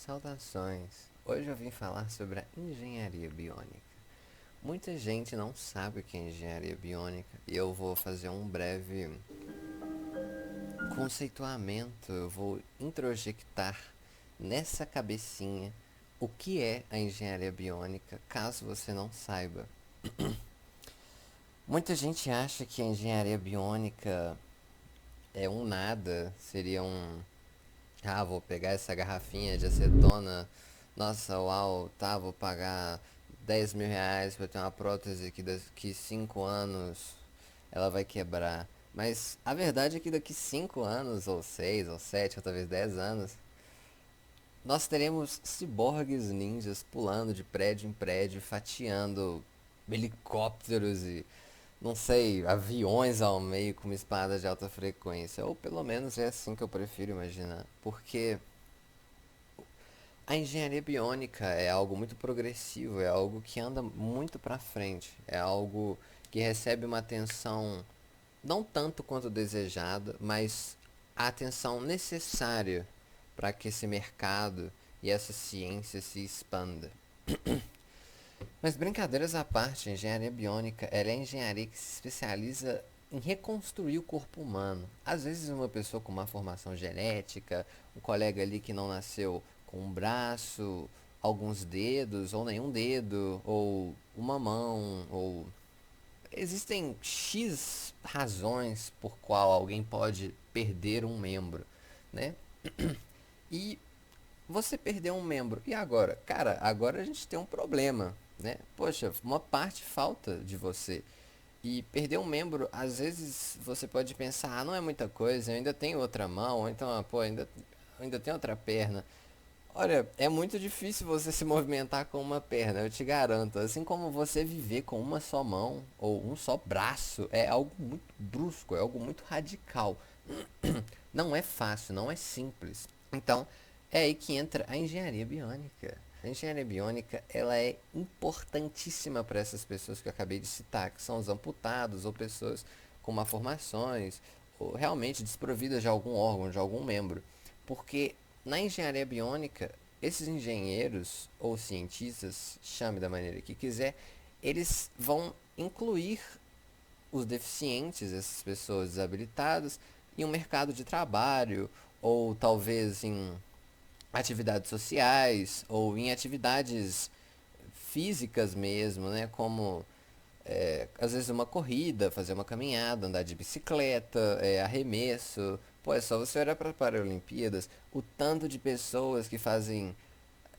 Saudações! Hoje eu vim falar sobre a engenharia biônica. Muita gente não sabe o que é engenharia biônica e eu vou fazer um breve conceituamento, eu vou introjectar nessa cabecinha o que é a engenharia biônica, caso você não saiba. Muita gente acha que a engenharia biônica é um nada, seria um. Ah, vou pegar essa garrafinha de acetona. Nossa, uau, tá, vou pagar R$ 10.000 pra ter uma prótese que daqui 5 anos ela vai quebrar. Mas a verdade é que daqui 5 anos, ou 6 ou 7 ou talvez 10 anos, nós teremos ciborgues ninjas pulando de prédio em prédio, fatiando helicópteros e, não sei, aviões ao meio com uma espada de alta frequência. Ou pelo menos é assim que eu prefiro imaginar. Porque a engenharia biônica é algo muito progressivo, é algo que anda muito para frente, é algo que recebe uma atenção não tanto quanto desejada, mas a atenção necessária para que esse mercado e essa ciência se expanda. Mas brincadeiras à parte, a engenharia biônica ela é a engenharia que se especializa em reconstruir o corpo humano. Às vezes uma pessoa com uma formação genética, um colega ali que não nasceu com um braço, alguns dedos, ou nenhum dedo, ou uma mão, ou existem X razões por qual alguém pode perder um membro, né? E você perdeu um membro. E agora? Cara, agora a gente tem um problema, né? Poxa, uma parte falta de você. E perder um membro, às vezes você pode pensar, ah, não é muita coisa, eu ainda tenho outra mão, ou então, ah, pô, ainda tenho outra perna. Olha, é muito difícil você se movimentar com uma perna, eu te garanto. Assim como você viver com uma só mão ou um só braço, é algo muito brusco, é algo muito radical. Não é fácil, não é simples. Então, é aí que entra a engenharia biônica. A engenharia biônica, ela é importantíssima para essas pessoas que eu acabei de citar, que são os amputados ou pessoas com malformações ou realmente desprovidas de algum órgão, de algum membro. Porque na engenharia biônica, esses engenheiros ou cientistas, chame da maneira que quiser, eles vão incluir os deficientes, essas pessoas desabilitadas, em um mercado de trabalho, ou talvez em atividades sociais, ou em atividades físicas mesmo, né? Como às vezes uma corrida, fazer uma caminhada, andar de bicicleta, arremesso. Pô, é só você olhar para as Paralimpíadas, o tanto de pessoas que fazem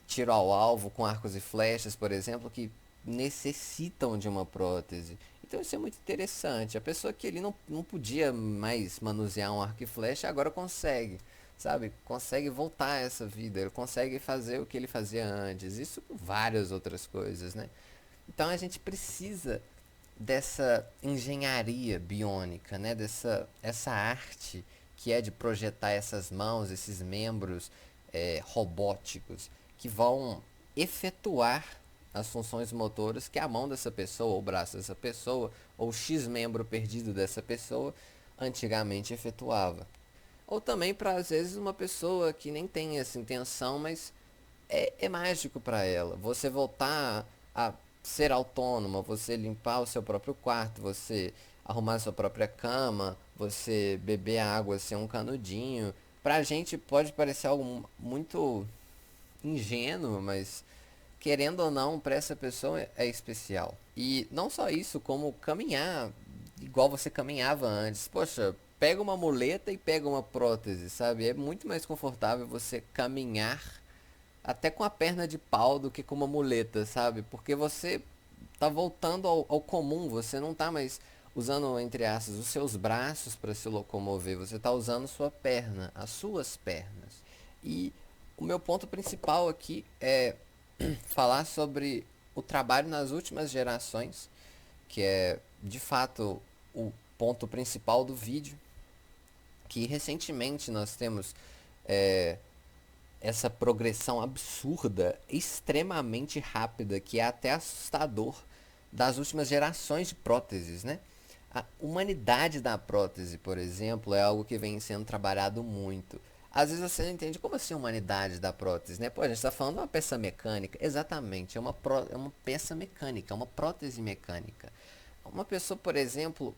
tiro ao alvo com arcos e flechas, por exemplo, que necessitam de uma prótese. Então isso é muito interessante. A pessoa que ele não podia mais manusear um arco e flecha agora consegue, sabe? Consegue voltar a essa vida, ele consegue fazer o que ele fazia antes. Isso com várias outras coisas, né? Então a gente precisa dessa engenharia biônica, né? Essa arte que é de projetar essas mãos, esses membros robóticos que vão efetuar as funções motoras que a mão dessa pessoa, ou o braço dessa pessoa, ou o X membro perdido dessa pessoa antigamente efetuava. Ou também para às vezes uma pessoa que nem tem essa intenção, mas é mágico para ela. Você voltar a ser autônoma, você limpar o seu próprio quarto, você arrumar a sua própria cama, você beber água sem um canudinho. Pra gente pode parecer algo muito ingênuo, mas querendo ou não, para essa pessoa é especial. E não só isso, como caminhar igual você caminhava antes. Poxa, pega uma muleta e pega uma prótese, sabe? É muito mais confortável você caminhar até com a perna de pau do que com uma muleta, sabe? Porque você tá voltando ao comum, você não tá mais usando, entre aspas, os seus braços para se locomover, você tá usando sua perna, as suas pernas. E o meu ponto principal aqui é falar sobre o trabalho nas últimas gerações, que é de fato o ponto principal do vídeo, que recentemente nós temos é, essa progressão absurda, extremamente rápida, que é até assustador, das últimas gerações de próteses, né? A humanidade da prótese, por exemplo, é algo que vem sendo trabalhado muito. Às vezes você não entende como assim a humanidade da prótese, né? Pô, a gente tá falando de uma peça mecânica. Exatamente, é uma peça mecânica, é uma prótese mecânica. Uma pessoa, por exemplo,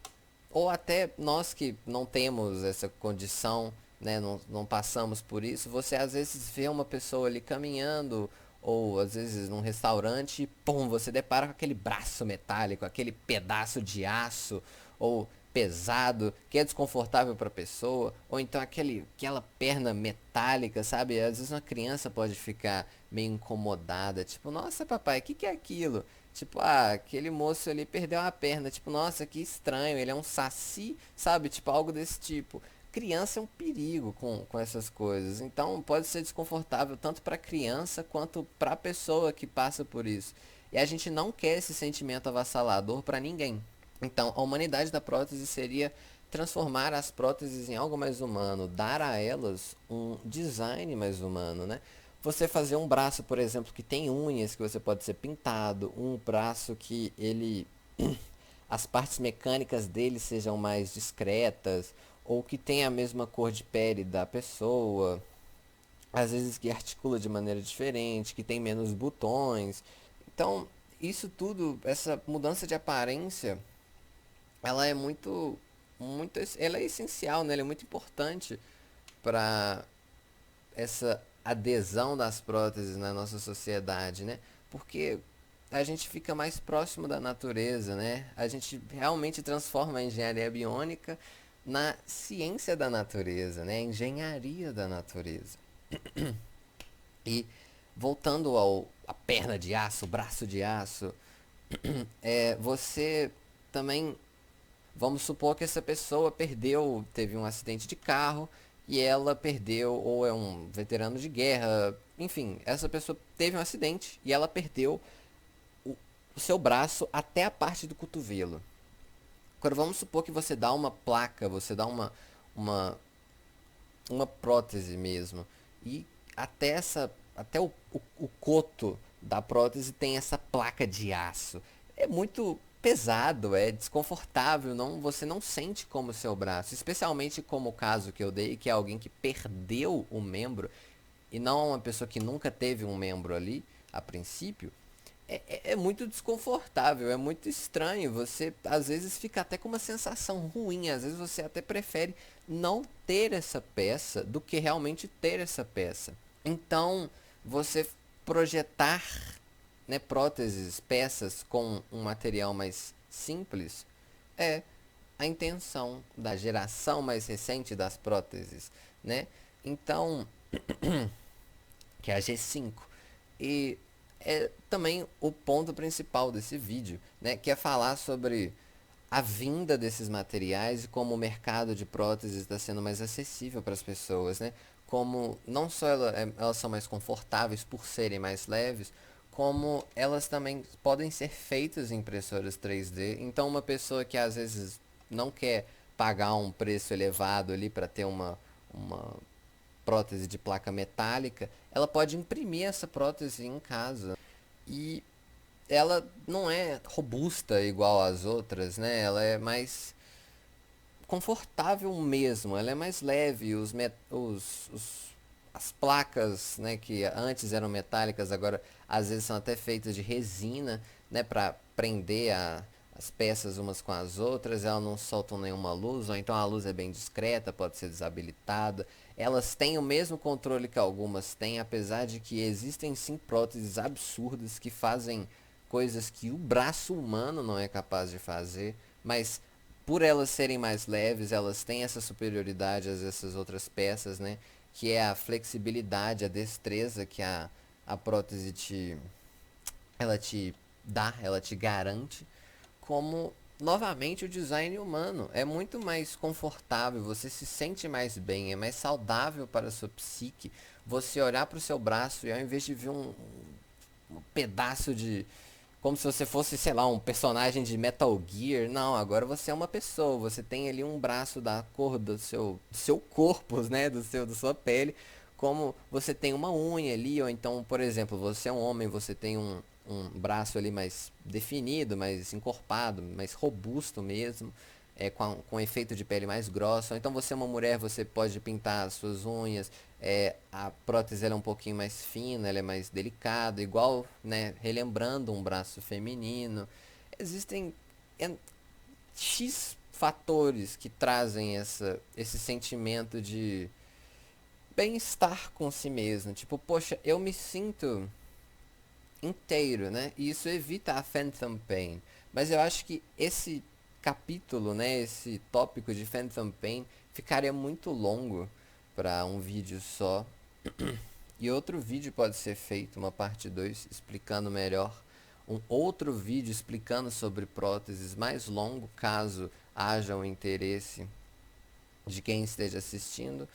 ou até nós que não temos essa condição, né, não passamos por isso, você às vezes vê uma pessoa ali caminhando, ou às vezes num restaurante, e pum, você depara com aquele braço metálico, aquele pedaço de aço, ou pesado, que é desconfortável para a pessoa, ou então aquela perna metálica, sabe? Às vezes uma criança pode ficar meio incomodada, tipo, nossa papai, o que é aquilo? Tipo, aquele moço ali perdeu a perna. Tipo, nossa, que estranho. Ele é um saci, sabe? Tipo, algo desse tipo. Criança é um perigo com essas coisas. Então, pode ser desconfortável tanto para a criança quanto para a pessoa que passa por isso. E a gente não quer esse sentimento avassalador para ninguém. Então, a humanidade da prótese seria transformar as próteses em algo mais humano, dar a elas um design mais humano, né? Você fazer um braço, por exemplo, que tem unhas, que você pode ser pintado, um braço que ele as partes mecânicas dele sejam mais discretas, ou que tenha a mesma cor de pele da pessoa, às vezes que articula de maneira diferente, que tem menos botões. Então, isso tudo, essa mudança de aparência, ela é ela é essencial, né? Ela é muito importante para essa adesão das próteses na nossa sociedade, né? Porque a gente fica mais próximo da natureza, né? A gente realmente transforma a engenharia biônica na ciência da natureza, né? A engenharia da natureza. E voltando ao a perna de aço, o braço de aço, você também, vamos supor que essa pessoa perdeu, teve um acidente de carro e ela perdeu, ou é um veterano de guerra, enfim, essa pessoa teve um acidente e ela perdeu o, o seu braço até a parte do cotovelo. Agora vamos supor que você dá uma placa, você dá uma, uma prótese mesmo. E até o coto da prótese tem essa placa de aço. É muito pesado, é desconfortável, não, você não sente como o seu braço, especialmente como o caso que eu dei, que é alguém que perdeu o membro e não uma pessoa que nunca teve um membro ali a princípio. É muito desconfortável, é muito estranho. Você às vezes fica até com uma sensação ruim. Às vezes você até prefere não ter essa peça do que realmente ter essa peça. Então, você projetar, né, próteses, peças com um material mais simples é a intenção da geração mais recente das próteses, né? Então, que é a G5. E é também o ponto principal desse vídeo, né, que é falar sobre a vinda desses materiais e como o mercado de próteses está sendo mais acessível para as pessoas, né? Como não só elas são mais confortáveis por serem mais leves, como elas também podem ser feitas em impressoras 3D. Então uma pessoa que às vezes não quer pagar um preço elevado ali para ter uma prótese de placa metálica, ela pode imprimir essa prótese em casa. E ela não é robusta igual às outras, né? Ela é mais confortável mesmo, ela é mais leve, as placas, né, que antes eram metálicas, agora às vezes são até feitas de resina, né, para prender as peças umas com as outras, elas não soltam nenhuma luz, ou então a luz é bem discreta, pode ser desabilitada. Elas têm o mesmo controle que algumas têm, apesar de que existem sim próteses absurdas que fazem coisas que o braço humano não é capaz de fazer, mas por elas serem mais leves, elas têm essa superioridade às essas outras peças, né? Que é a flexibilidade, a destreza que a prótese ela te dá, ela te garante, como novamente o design humano. É muito mais confortável, você se sente mais bem, é mais saudável para a sua psique você olhar para o seu braço e ao invés de ver um pedaço de, como se você fosse, sei lá, um personagem de Metal Gear. Não, agora você é uma pessoa. Você tem ali um braço da cor do seu corpo, né? Da sua pele. Como você tem uma unha ali, ou então, por exemplo, você é um homem, você tem um braço ali mais definido, mais encorpado, mais robusto mesmo. com efeito de pele mais grossa. Ou então você é uma mulher, você pode pintar as suas unhas. A prótese ela é um pouquinho mais fina, ela é mais delicada, igual, né, relembrando um braço feminino. Existem X fatores que trazem esse sentimento de bem-estar com si mesmo. Tipo, poxa, eu me sinto inteiro, né? E isso evita a phantom pain. Mas eu acho que esse capítulo, né, esse tópico de phantom pain ficaria muito longo para um vídeo só. E outro vídeo pode ser feito, uma parte 2 explicando melhor. Um outro vídeo explicando sobre próteses mais longo, caso haja um interesse de quem esteja assistindo,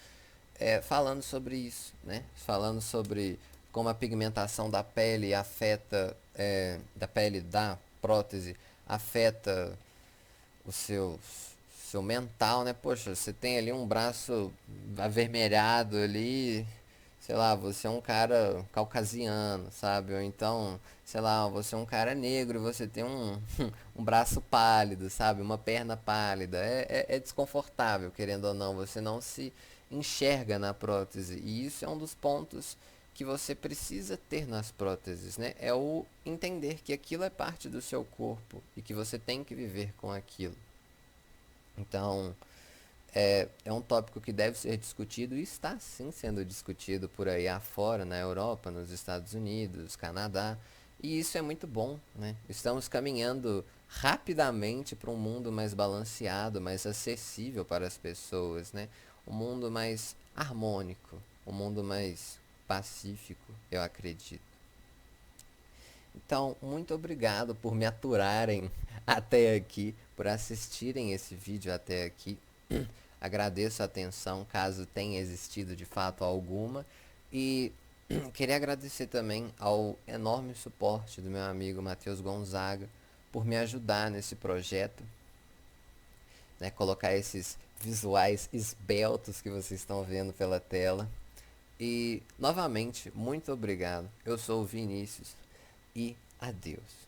falando sobre isso, né? Falando sobre como a pigmentação da pele afeta, da pele da prótese, afeta o seu mental, né? Poxa, você tem ali um braço avermelhado ali, sei lá, você é um cara caucasiano, sabe? Ou então, sei lá, você é um cara negro e você tem um braço pálido, sabe? Uma perna pálida. É desconfortável, querendo ou não, você não se enxerga na prótese. E isso é um dos pontos que você precisa ter nas próteses, né? É o entender que aquilo é parte do seu corpo e que você tem que viver com aquilo. Então, é um tópico que deve ser discutido e está sim sendo discutido por aí afora, na Europa, nos Estados Unidos, Canadá. E isso é muito bom, né? Estamos caminhando rapidamente para um mundo mais balanceado, mais acessível para as pessoas, né? Um mundo mais harmônico, um mundo mais pacífico, eu acredito. Então, muito obrigado por me aturarem até aqui, por assistirem esse vídeo até aqui. Agradeço a atenção, caso tenha existido de fato alguma. E queria agradecer também ao enorme suporte do meu amigo Matheus Gonzaga por me ajudar nesse projeto, né, colocar esses visuais esbeltos que vocês estão vendo pela tela. E novamente, muito obrigado. Eu sou o Vinícius e adeus.